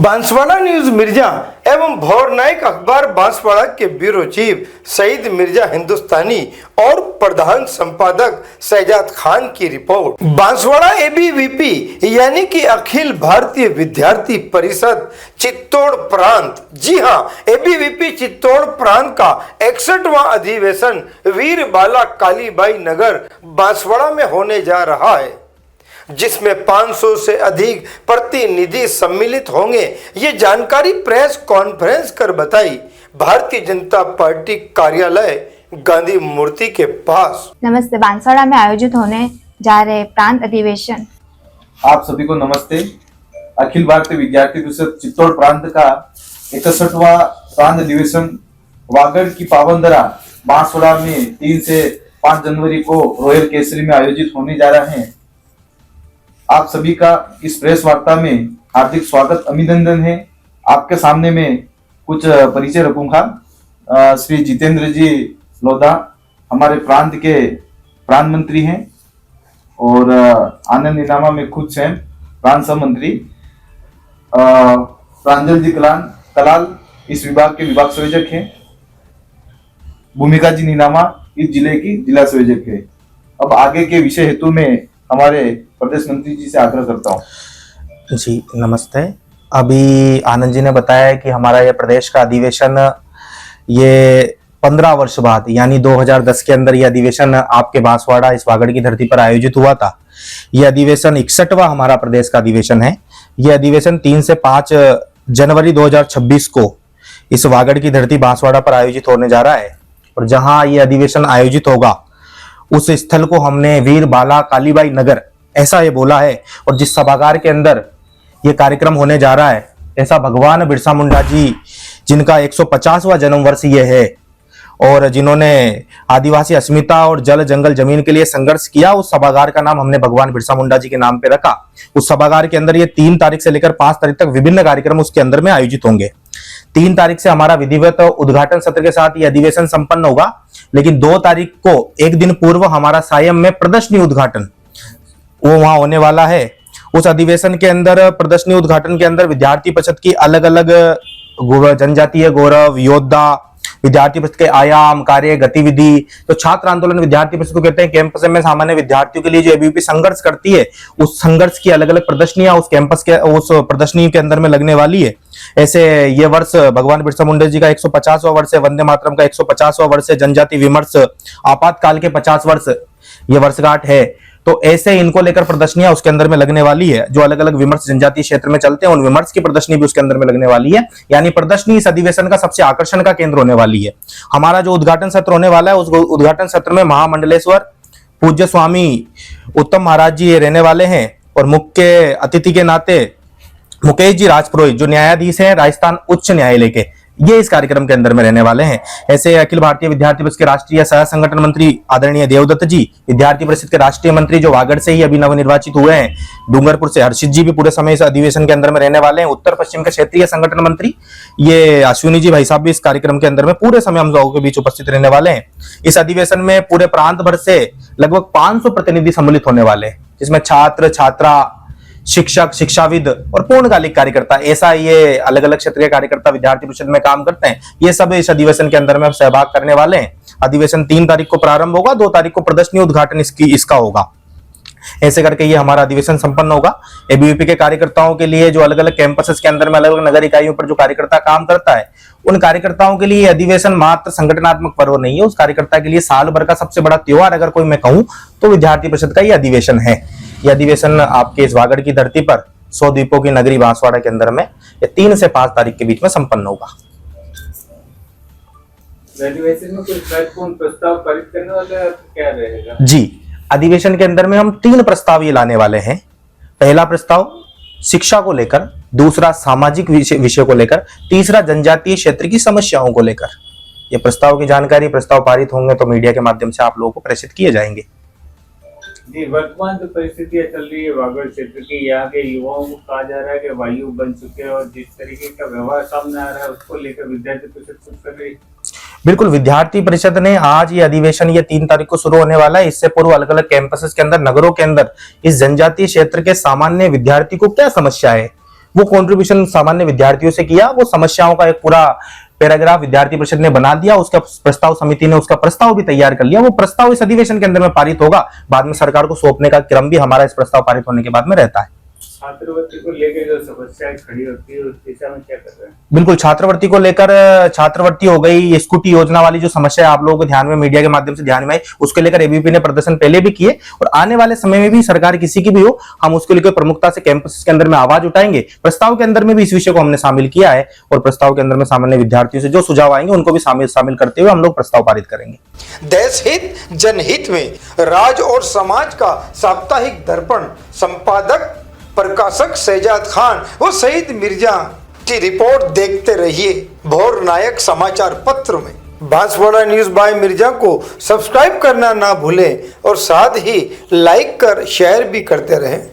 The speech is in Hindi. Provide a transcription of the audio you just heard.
बांसवाड़ा न्यूज मिर्जा एवं भौर नायक अखबार बांसवाड़ा के ब्यूरो चीफ सईद मिर्जा हिंदुस्तानी और प्रधान संपादक शहजाद खान की रिपोर्ट। बांसवाड़ा एबीवीपी यानी कि अखिल भारतीय विद्यार्थी परिषद चित्तौड़ प्रांत, जी हां, एबीवीपी चित्तौड़ प्रांत का 61वां अधिवेशन वीर बाला कालीबाई नगर बांसवाड़ा में होने जा रहा है, जिसमें 500 से अधिक प्रतिनिधि सम्मिलित होंगे। ये जानकारी प्रेस कॉन्फ्रेंस कर बताई भारतीय जनता पार्टी कार्यालय गांधी मूर्ति के पास। नमस्ते। बांसवाड़ा में आयोजित होने जा रहे प्रांत अधिवेशन, आप सभी को नमस्ते। अखिल भारतीय विद्यार्थी परिषद चित्तौड़ प्रांत का 61वां प्रांत अधिवेशन वागड़ की पावनदरा बांसवाड़ा में 3 से 5 जनवरी को रॉयल केसरी में आयोजित होने जा रहे हैं। आप सभी का इस प्रेस वार्ता में हार्दिक स्वागत, अभिनंदन है। आपके सामने में कुछ परिचय रखूंगा। श्री जितेंद्र जी लोधा हमारे प्रांत के प्रांत मंत्री हैं और आनंद इनामा में खुद स्वयं प्रांत सह मंत्री। प्रांजल जी कलाल इस विभाग के विभाग संयोजक हैं। भूमिका जी नीनामा इस जिले की जिला संयोजक है। अब आगे के विषय हेतु में हमारे प्रदेश मंत्री जी से आग्रह करता हूँ। जी नमस्ते। अभी आनंद जी ने बताया कि हमारा यह प्रदेश का अधिवेशन ये 15 वर्ष बाद यानी 2010 के अंदर यह अधिवेशन आपके बांसवाड़ा इस वागड़ की धरती पर आयोजित हुआ था। यह अधिवेशन 61वां हमारा प्रदेश का अधिवेशन है। यह अधिवेशन 3 से 5 जनवरी 2026 को इस वागड़ की धरती बांसवाड़ा पर आयोजित होने जा रहा है और जहां यह अधिवेशन आयोजित होगा उस स्थल को हमने वीर बाला कालीबाई नगर ऐसा ये बोला है। और जिस सभागार के अंदर ये कार्यक्रम होने जा रहा है, ऐसा भगवान बिरसा मुंडा जी जिनका 150वां जन्म वर्ष ये है और जिन्होंने आदिवासी अस्मिता और जल जंगल जमीन के लिए संघर्ष किया, उस सभागार का नाम हमने भगवान बिरसा मुंडा जी के नाम पे रखा। उस सभागार के अंदर ये 3 तारीख से लेकर 5 तारीख तक विभिन्न कार्यक्रम उसके अंदर में आयोजित होंगे। 3 तारीख से हमारा विधिवत उद्घाटन सत्र के साथ ये अधिवेशन संपन्न होगा, लेकिन 2 तारीख को एक दिन पूर्व हमारा सायं में प्रदर्शनी उद्घाटन वो वहां होने वाला है। उस अधिवेशन के अंदर प्रदर्शनी उद्घाटन के अंदर विद्यार्थी परिषद की अलग अलग जनजातीय गौरव, योद्धा, विद्यार्थी परिषद के आयाम, कार्य, गतिविधि, तो छात्र आंदोलन विद्यार्थी परिषद को कहते हैं। कैंपस में सामान्य विद्यार्थियों के लिए जो एबीवीपी संघर्ष करती है, उस संघर्ष की अलग अलग प्रदर्शनियां उस कैंपस के उस प्रदर्शनी के अंदर में लगने वाली है। ऐसे ये वर्ष भगवान बिरसा मुंडा जी का 150वां वर्ष है, वंदे मातरम का 150वां वर्ष है, जनजाति विमर्श आपातकाल के 50 वर्ष ये वर्षगांठ है। तो ऐसे इनको लेकर प्रदर्शनियां उसके अंदर में लगने वाली है। जो अलग अलग विमर्श जनजातीय क्षेत्र में चलते हैं, उन विमर्श की प्रदर्शनी भी उसके अंदर में लगने वाली है। यानी प्रदर्शनी इस अधिवेशन का सबसे आकर्षण का केंद्र होने वाली है। हमारा जो उद्घाटन सत्र होने वाला है, उस उद्घाटन सत्र में महामंडलेश्वर पूज्य स्वामी उत्तम महाराज जी रहने वाले हैं और मुख्य अतिथि के नाते मुकेश जी राजपुरोहित जो न्यायाधीश हैं राजस्थान उच्च न्यायालय के, ये इस कार्यक्रम के अंदर में रहने वाले हैं। ऐसे अखिल भारतीय विद्यार्थी परिषद के राष्ट्रीय सह संगठन मंत्री आदरणीय देवदत्त जी, विद्यार्थी परिषद के राष्ट्रीय मंत्री जो वागड़ से ही अभी नवनिर्वाचित हुए हैं, डूंगरपुर से हर्षित जी भी पूरे समय इस अधिवेशन के अंदर में रहने वाले हैं। उत्तर पश्चिम के क्षेत्रीय संगठन मंत्री ये अश्विनी जी भाई साहब भी इस कार्यक्रम के अंदर में पूरे समय हम लोगों के बीच उपस्थित रहने वाले हैं। इस अधिवेशन में पूरे प्रांत भर से लगभग 500 प्रतिनिधि सम्मिलित होने वाले हैं, जिसमें छात्र, छात्रा, शिक्षक, शिक्षाविद और पूर्णकालिक कार्यकर्ता, ऐसा ये अलग अलग क्षेत्रीय कार्यकर्ता विद्यार्थी परिषद में काम करते हैं, ये सब इस अधिवेशन के अंदर में सहभाग करने वाले हैं। अधिवेशन 3 तारीख को प्रारंभ होगा, 2 तारीख को प्रदर्शनी उद्घाटन इसका होगा। ऐसे करके ये हमारा अधिवेशन संपन्न होगा। एबीवीपी के कार्यकर्ताओं के लिए जो अलग अलग कैंपसेस के अंदर में अलग अलग नगर इकाइयों पर जो कार्यकर्ता काम करता है, उन कार्यकर्ताओं के लिए अधिवेशन मात्र संगठनात्मक पर्व नहीं है। उस कार्यकर्ता के लिए साल भर का सबसे बड़ा त्योहार अगर कोई मैं कहूं तो विद्यार्थी परिषद का ये अधिवेशन है। यह अधिवेशन आपके इस वागड़ की धरती पर 100 द्वीपों की नगरी बांसवाड़ा के अंदर में 3 से 5 तारीख के बीच में संपन्न होगा। अधिवेशन में कोई महत्वपूर्ण प्रस्ताव पारित करने वाला क्या रहेगा? जी, अधिवेशन के अंदर में हम 3 प्रस्ताव ये लाने वाले हैं। पहला प्रस्ताव शिक्षा को लेकर, दूसरा सामाजिक विषय को लेकर, तीसरा जनजातीय क्षेत्र की समस्याओं को लेकर। ये प्रस्ताव की जानकारी, प्रस्ताव पारित होंगे तो मीडिया के माध्यम से आप लोगों को प्रेषित किए जाएंगे। जी, वर्तमान जो परिस्थितियां चल रही है वागड़ क्षेत्र की, यहाँ के युवाओं को कहा जा रहा है कि वायु बन चुके हैं और जिस तरीके का व्यवहार सामने आ रहा है उसको लेकर विद्यार्थी परिषद कुछ कर रही है। बिल्कुल, विद्यार्थी परिषद ने आज ये अधिवेशन ये 3 तारीख को शुरू होने वाला है। इससे पूर्व अलग अलग कैंपसेस के अंदर, नगरों के अंदर इस जनजातीय क्षेत्र के सामान्य विद्यार्थी को क्या समस्या है वो कंट्रीब्यूशन सामान्य विद्यार्थियों से किया। वो समस्याओं का एक पूरा पैराग्राफ विद्यार्थी परिषद ने बना दिया, उसका प्रस्ताव समिति ने उसका प्रस्ताव भी तैयार कर लिया। वो प्रस्ताव इस अधिवेशन के अंदर में पारित होगा, बाद में सरकार को सौंपने का क्रम भी हमारा इस प्रस्ताव पारित होने के बाद में रहता है। छात्रवृत्ति को लेकर जो समस्याएं खड़ी होती है उस दिशा में क्या कर रहे हैं? बिल्कुल, छात्रवृत्ति को लेकर, छात्रवृत्ति हो गई, ये स्कूटी योजना वाली जो समस्या आप लोगों को ध्यान में, मीडिया के माध्यम से ध्यान में आई, उसके लेकर एबीवीपी ने प्रदर्शन पहले भी किए और आने वाले समय में भी सरकार किसी की भी हो, हम उसको लेकर प्रमुखता से कैंपस के अंदर में आवाज उठाएंगे। प्रस्ताव के अंदर में भी इस विषय को हमने शामिल किया है और प्रस्ताव के अंदर में सामान्य विद्यार्थियों से जो सुझाव आएंगे उनको भी शामिल करते हुए हम लोग प्रस्ताव पारित करेंगे। देश हित जनहित में राज और समाज का साप्ताहिक दर्पण संपादक प्रकाशक शहजाद खान व सईद मिर्जा की रिपोर्ट देखते रहिए भोर नायक समाचार पत्र में। बांसवाड़ा न्यूज बाय मिर्जा को सब्सक्राइब करना ना भूलें और साथ ही लाइक कर शेयर भी करते रहें।